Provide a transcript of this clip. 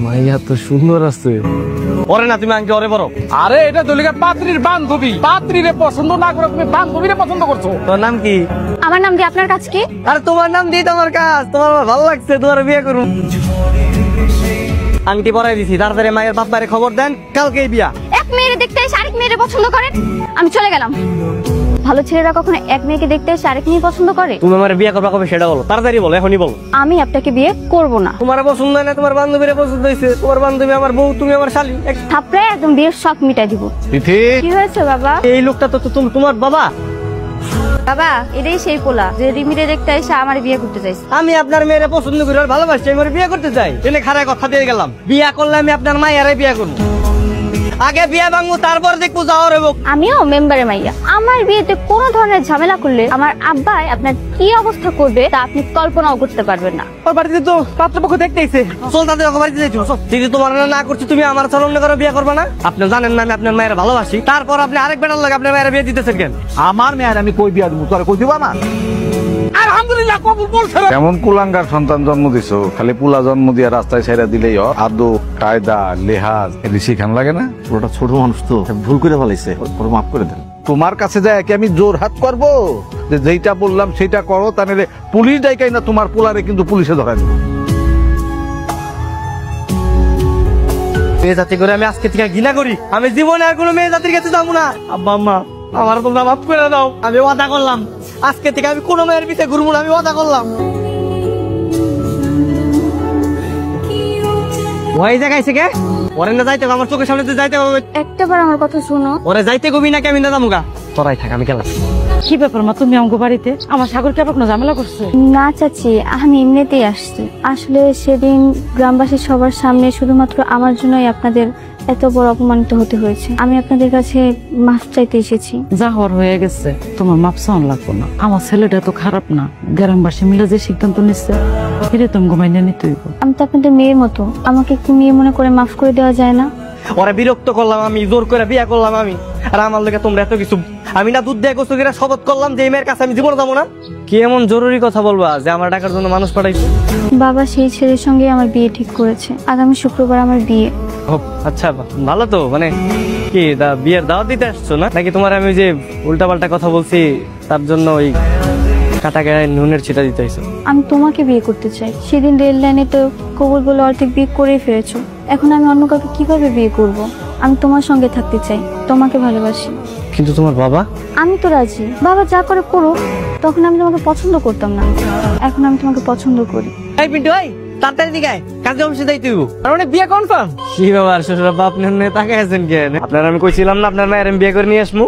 মাইয়া তো সুন্দর আছে। ওরে না তুমি আঙ্কে ওরে বড়। আরে এটা দলিকা পাত্রীর বান্ধবী, পাত্রীরে পছন্দ না করে তুমি বান্ধবীরে পছন্দ করছো। তোর নাম কি? আমার নাম দিয়ে আপনার কাজ কি? আরে তোমার নাম দিয়ে তোমার কাজ। তোমার ভালো লাগছে, তোমার বিয়ে করুন। আংটি পরাই দিছি, তাড়াতাড়ি মায়ের বাপ মায়ের খবর দেন, কালকেই বিয়া। এক মেয়েরে দেখতে এসে আরেক মেয়েরে পছন্দ করেন? আমি চলে গেলাম। ভালো ছেলেরা কখনো এক মেয়েকে দেখতে এসে আরেক মেয়ে পছন্দ করে? তুমি আমার বিয়ে করবা কবে সেটা বলো, তাড়াতাড়ি বলো, এখনই বলো। আমি আপনাকে বিয়ে করব না। তোমার পছন্দ হয় না, তোমার বান্ধবীর পছন্দ হয়েছে। তোমার বান্ধবী আমার বউ, তুমি আমার শালী। থাপড়ে একদম বিয়ের শখ মিটাই দিব। কি হয়েছে বাবা? এই লোকটা তো তোমার বাবা। বাবা এটাই সেই পোলা যে রিমিরে দেখতে এসে আমার বিয়ে করতে চাইছে। আমি আপনার মেয়েরে পছন্দ করি আর ভালোবাসি, আমি বিয়ে করতে চাই। এনে খারাপ কথা দিয়ে গেলাম, বিয়া করলে আমি আপনার মায়েরাই বিয়ে করবো। আগে বিয়া ভাঙবো, তারপর দেখবো যাওয়ার হবো। আমিও মেম্বারে মাইয়া। আমার বিয়েতে কোনো ধরনের ঝামেলা করলে আমার আব্বাই আপনার কি অবস্থা করবে তা আপনি কল্পনাও করতে পারবেন না। ওর বাড়িতে তো পাত্রপক্ষ দেখতে এসে। চল তাদের বাড়িতে যাইছো। যদি তোমার না করছো, তুমি আমার সামনে করে বিয়ে করবে না? আপনি জানেন না আমি আপনার মায়ের ভালোবাসি, তারপর আপনি আরেক বেটার লাগে আপনার মায়ের বিয়ে দিতেছেন কেন? আমার মেয়ের আমি কই বিয়া দিব, তোরা কই দিব না? আলহামদুলিল্লাহ কবুল বলছে। কেমন কুলাঙ্গার সন্তান জন্ম দিছো, খালি পুলা জন্ম দিয়া রাস্তায় ছেড়ে দিলেই আদো কায়দা লেহাজ এটি শিখান লাগে না? ওটা ছোট মানুষ তো ভুল করে ফেলাইছে, ওর মাফ করে দেন। তোমার কাছে যায় কি আমি জোর হাত করবো যে যেইটা বললাম সেটা করো, তাহলে পুলিশ ডাইকাই না তোমার পোলারে কিন্তু পুলিশে ধরা দিবে। মেয়ে জাতি করে আমি আজকে থেকে ঘৃণা করি। আমি জীবনে আর কোনো মেয়ে জাতির কাছে যাবো না। আব্বা আম্মা আমার তোমরা মাফ করে দাও। আমি ওয়াদা করলাম আজকে থেকে আমি কোনো মেয়ের পিছে ঘুরবো না, আমি ওয়াদা করলাম। ওই জায়গায় কে ওরে না যাইতে আমার চোখের সামনে যাইতে হবে। একটাবার আমার কথা শুনো। ওরে যাইতে কবি নাকি আমি না যাবো? তোরাই থাক, আমি গেলাম। কি ব্যাপার মা, তুমি আমাকে বাড়িতে? আমার সাগর কে কোনো ঝামেলা করছে? না চাচি, আমি এমনিতেই আসছি। আসলে সেদিন গ্রামবাসীর সবার সামনে শুধুমাত্র আমার জন্যই আপনাদের এত বড় অপমানিত হতে হয়েছে। আমি আপনাদের কাছে মাফ চাইতে এসেছি। যা হওয়ার হয়ে গেছে, তোমার মাপ চাওয়ান লাগবো না। আমার ছেলেটা তো খারাপ না, গ্রামবাসী মিলে যে সিদ্ধান্ত নিচ্ছে ফিরে তুমি ঘুমাইনা নিতে হইব। আমি তো আপনাদের মেয়ের মতো, আমাকে একটু মেয়ে মনে করে মাফ করে দেওয়া যায় না? ওরা বিরক্ত করলাম, আমি জোর করে বিয়ে করলাম আমি, আর আমার লোকে তোমরা এত কিছু। আমি না দুধ দিয়ে গোসল করে শপথ করলাম যে এই মেয়ের কাছে আমি জীবনে যাবো না। কি এমন জরুরি কথা বলবা যে আমার টাকার জন্য মানুষ পাঠাইছো? বাবা সেই ছেলের সঙ্গে আমার বিয়ে ঠিক করেছে, আগামী শুক্রবার আমার বিয়ে। আচ্ছা ভালো তো, মানে কি বিয়ের দাওয়াত দিতে আসছো না নাকি? তোমার আমি যে উল্টাপাল্টা কথা বলছি তার জন্য ওই কাটা গায়ে নুনের ছিটা দিতে হয়েছে? আমি তোমাকে বিয়ে করতে চাই। সেদিন রেল লাইনে তো কবুল বলে অর্ধেক বিয়ে করেই ফেলেছো। এখন আমি অন্য কাউকে কিভাবে বিয়ে করব? আমি তোমার সঙ্গে থাকতে চাই, তোমাকে ভালোবাসি। কিন্তু তোমার বাবা? আমি তো রাজি, বাবা যা করে করো। তখন আমি তোমাকে পছন্দ করতাম না, এখন আমি তোমাকে পছন্দ করি। এই পিন্টু ভাই তাড়াতাড়ি দিকে কাজে অফিসে যাইতে হইব। তার মানে বিয়ে কনফার্ম? কি ব্যাপার শ্বশুর বাবা আপনি তাকাই আছেন কেন? আপনার আমি কইছিলাম না আপনার মায়ের আমি বিয়ে করে নিয়ে আসমু।